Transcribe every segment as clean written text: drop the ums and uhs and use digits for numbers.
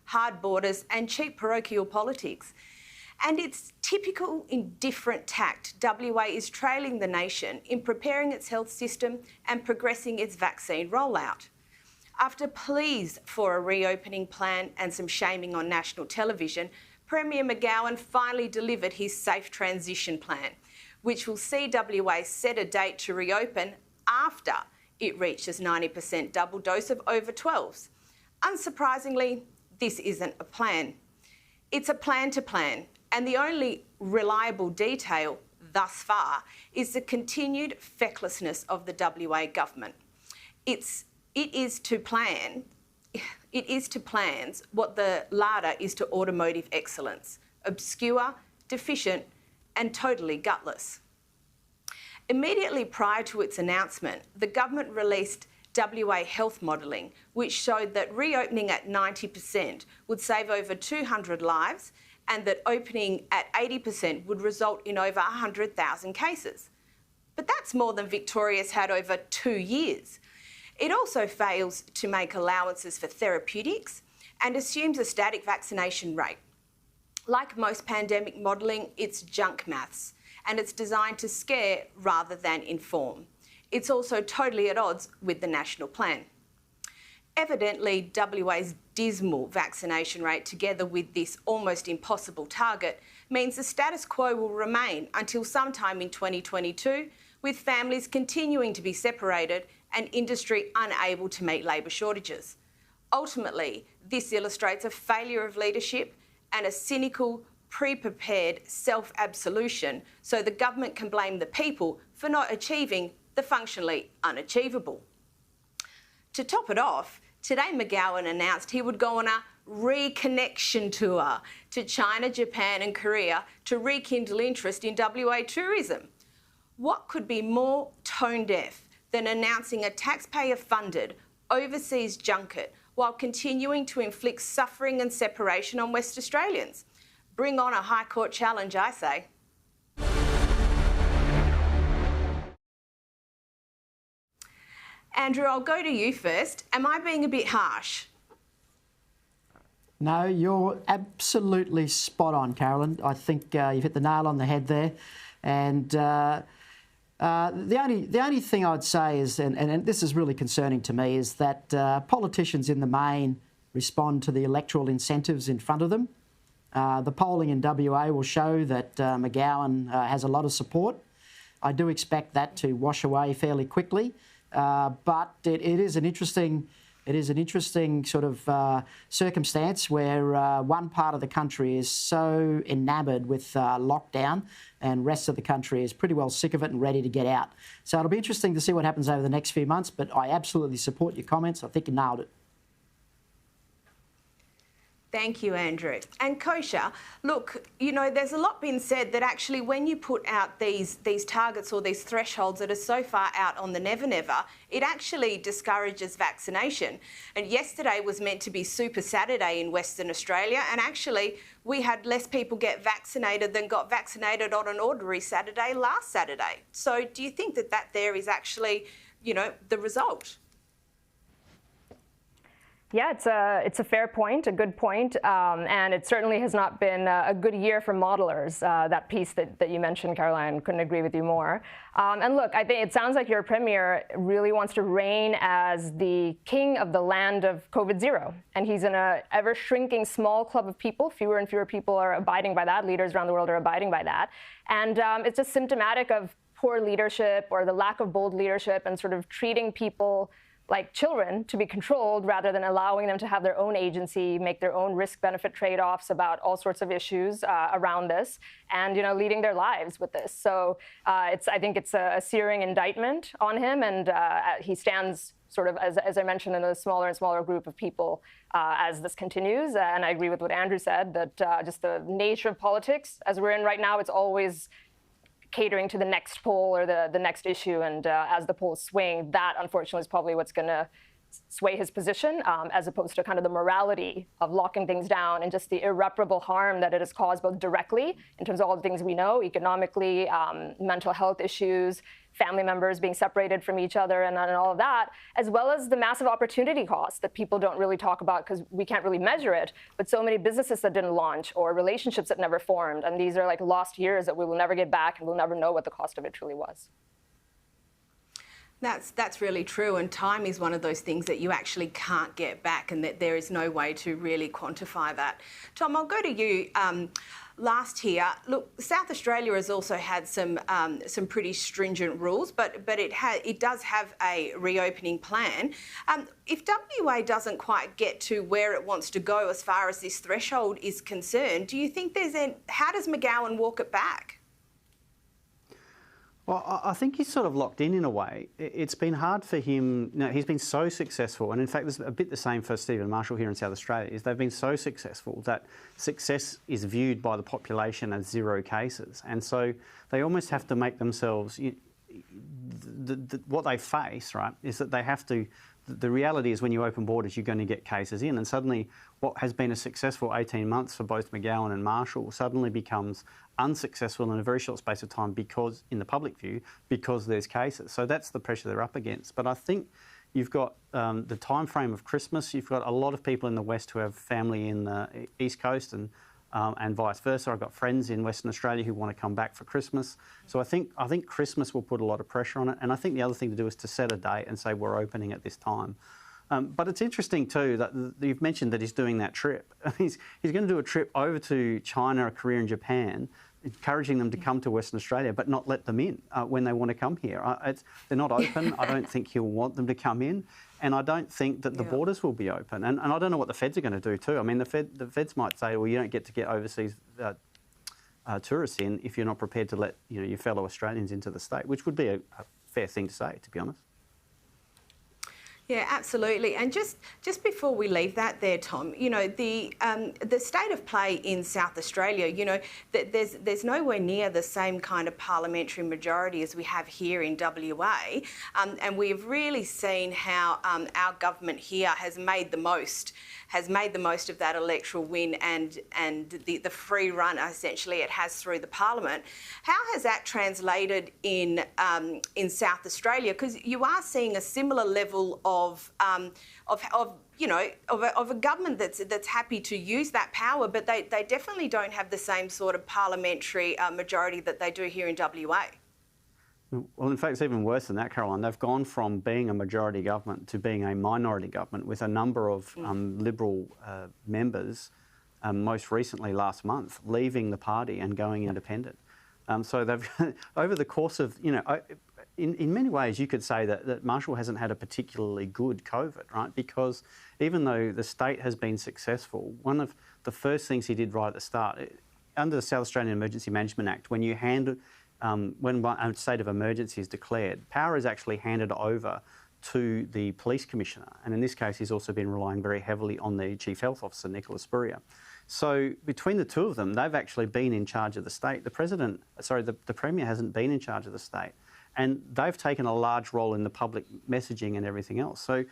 hard borders and cheap parochial politics. And it's typical indifferent tact. WA is trailing the nation in preparing its health system and progressing its vaccine rollout. After pleas for a reopening plan and some shaming on national television, Premier McGowan finally delivered his safe transition plan, which will see WA set a date to reopen after it reaches 90% double dose of over 12s. Unsurprisingly, this isn't a plan. It's a plan to plan, and the only reliable detail thus far is the continued fecklessness of the WA government. It is to plans what the larder is to automotive excellence: obscure, deficient, and totally gutless. Immediately prior to its announcement, the government released WA health modelling, which showed that reopening at 90% would save over 200 lives and that opening at 80% would result in over 100,000 cases. But that's more than Victoria's had over 2 years. It also fails to make allowances for therapeutics and assumes a static vaccination rate. Like most pandemic modelling, it's junk maths, and it's designed to scare rather than inform. It's also totally at odds with the national plan. Evidently, WA's dismal vaccination rate, together with this almost impossible target, means the status quo will remain until sometime in 2022, with families continuing to be separated and industry unable to meet labour shortages. Ultimately, this illustrates a failure of leadership and a cynical, pre-prepared self-absolution so the government can blame the people for not achieving the functionally unachievable. To top it off, today McGowan announced he would go on a reconnection tour to China, Japan and Korea to rekindle interest in WA tourism. What could be more tone-deaf than announcing a taxpayer-funded overseas junket while continuing to inflict suffering and separation on West Australians? Bring on a High Court challenge, I say. Andrew, I'll go to you first. Am I being a bit harsh? No, you're absolutely spot on, Caroline. I think you've hit the nail on the head there. And the only thing I'd say is, and this is really concerning to me, is that politicians in the main respond to the electoral incentives in front of them. The polling in WA will show that McGowan has a lot of support. I do expect that to wash away fairly quickly. But it is an interesting sort of circumstance where one part of the country is so enamoured with lockdown and the rest of the country is pretty well sick of it and ready to get out. So it'll be interesting to see what happens over the next few months, but I absolutely support your comments. I think you nailed it. Thank you, Andrew. And Kosha, look, you know, there's a lot been said that actually when you put out these targets or these thresholds that are so far out on the never, it actually discourages vaccination. And yesterday was meant to be Super Saturday in Western Australia, and actually we had less people get vaccinated than got vaccinated on an ordinary Saturday last Saturday. So do you think that there is actually, you know, the result? Yeah, it's a fair point, a good point, and it certainly has not been a good year for modelers. That piece that you mentioned, Caroline, couldn't agree with you more. And look, I think it sounds like your Premier really wants to reign as the king of the land of COVID-0, and he's in a ever-shrinking small club of people. Fewer and fewer people are abiding by that. Leaders around the world are abiding by that. And it's just symptomatic of poor leadership or the lack of bold leadership and sort of treating people like children to be controlled rather than allowing them to have their own agency, make their own risk-benefit trade-offs about all sorts of issues around this, and, you know, leading their lives with this. So I think it's a searing indictment on him, and he stands sort of, as I mentioned, in a smaller and smaller group of people as this continues. And I agree with what Andrew said, that just the nature of politics, as we're in right now, it's always catering to the next poll or the next issue, and as the polls swing, that unfortunately is probably what's going to sway his position, as opposed to kind of the morality of locking things down and just the irreparable harm that it has caused, both directly in terms of all the things we know, economically, mental health issues, family members being separated from each other, and all of that, as well as the massive opportunity cost that people don't really talk about because we can't really measure it, but so many businesses that didn't launch or relationships that never formed. And these are like lost years that we will never get back, and we'll never know what the cost of it truly was. That's really true, and time is one of those things that you actually can't get back, and that there is no way to really quantify that. Tom, I'll go to you. Last here, look, South Australia has also had some pretty stringent rules, but it does have a reopening plan. If WA doesn't quite get to where it wants to go as far as this threshold is concerned, do you think how does McGowan walk it back? Well, I think he's sort of locked in a way. It's been hard for him. He's been so successful, and in fact, there's a bit the same for Stephen Marshall here in South Australia. Is they've been so successful that success is viewed by the population as 0 cases, and so they almost have to make themselves. What they face, right, is that they have to. The reality is, when you open borders, you're going to get cases in, and suddenly what has been a successful 18 months for both McGowan and Marshall suddenly becomes unsuccessful in a very short space of time because, in the public view, because there's cases. So that's the pressure they're up against. But I think you've got the time frame of Christmas. You've got a lot of people in the West who have family in the East Coast and vice versa. I've got friends in Western Australia who want to come back for Christmas. So I think Christmas will put a lot of pressure on it. And I think the other thing to do is to set a date and say we're opening at this time. But it's interesting too that you've mentioned that he's doing that trip. He's going to do a trip over to China, Korea and Japan, encouraging them to come to Western Australia, but not let them in when they want to come here. They're not open. I don't think he'll want them to come in. And I don't think that the borders will be open. And I don't know what the feds are going to do too. I mean, the feds might say, well, you don't get to get overseas tourists in if you're not prepared to let your fellow Australians into the state, which would be a fair thing to say, to be honest. Yeah, absolutely. And just before we leave that there, Tom, the state of play in South Australia, there's nowhere near the same kind of parliamentary majority as we have here in WA, and we've really seen how our government here has made the most of that electoral win and the free run essentially it has through the parliament. How has that translated in South Australia? Because you are seeing a similar level of a government that's happy to use that power, but they definitely don't have the same sort of parliamentary majority that they do here in WA. Well, in fact, it's even worse than that, Caroline. They've gone from being a majority government to being a minority government with a number of Liberal members, most recently last month, leaving the party and going independent. So they've, over the course of, in many ways, you could say that Marshall hasn't had a particularly good COVID, right? Because even though the state has been successful, one of the first things he did right at the start, under the South Australian Emergency Management Act, when you hand when a state of emergency is declared, power is actually handed over to the police commissioner. And in this case, he's also been relying very heavily on the chief health officer, Nicola Spurrier. So between the two of them, they've actually been in charge of the state. The Premier hasn't been in charge of the state. And they've taken a large role in the public messaging and everything else. So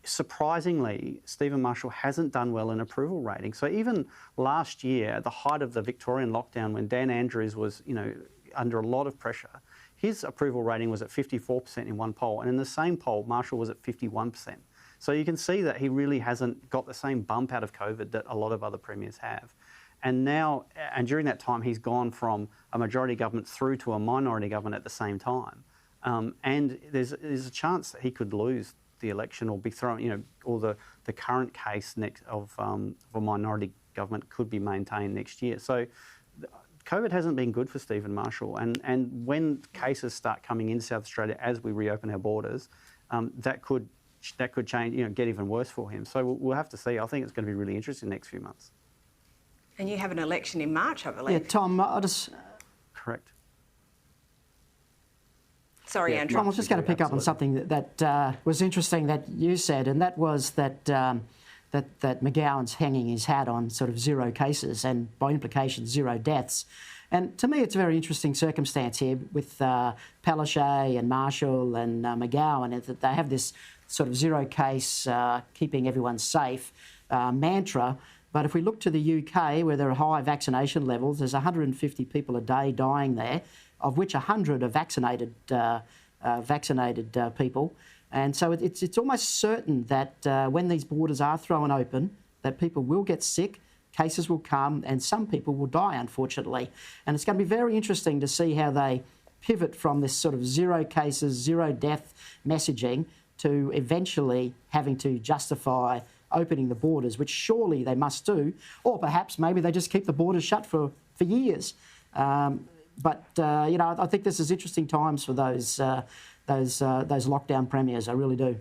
surprisingly, Stephen Marshall hasn't done well in approval rating. So even last year, at the height of the Victorian lockdown, when Dan Andrews was, under a lot of pressure, his approval rating was at 54% in one poll, and in the same poll, Marshall was at 51%. So you can see that he really hasn't got the same bump out of COVID that a lot of other premiers have. And during that time, he's gone from a majority government through to a minority government at the same time. And there's a chance that he could lose the election or be thrown, or the current case of a minority government could be maintained next year. So COVID hasn't been good for Stephen Marshall. And when cases start coming into South Australia as we reopen our borders, that could change, get even worse for him. So we'll have to see. I think it's going to be really interesting the next few months. And you have an election in March, I believe. Yeah, Tom, I just... Correct. Sorry, Andrew. Tom, I was just going to pick up on something that was interesting that you said, and that was that McGowan's hanging his hat on sort of 0 cases and, by implication, 0 deaths. And to me, it's a very interesting circumstance here with Palaszczuk and Marshall and McGowan, that they have this sort of zero case, keeping everyone safe mantra. But if we look to the UK, where there are high vaccination levels, there's 150 people a day dying there, of which 100 are vaccinated people. And so it's almost certain that when these borders are thrown open, that people will get sick, cases will come, and some people will die, unfortunately. And it's going to be very interesting to see how they pivot from this sort of zero cases, zero death messaging to eventually having to justify opening the borders, which surely they must do, or perhaps maybe they just keep the borders shut for years. But you know, I think this is interesting times for those lockdown premiers. I really do.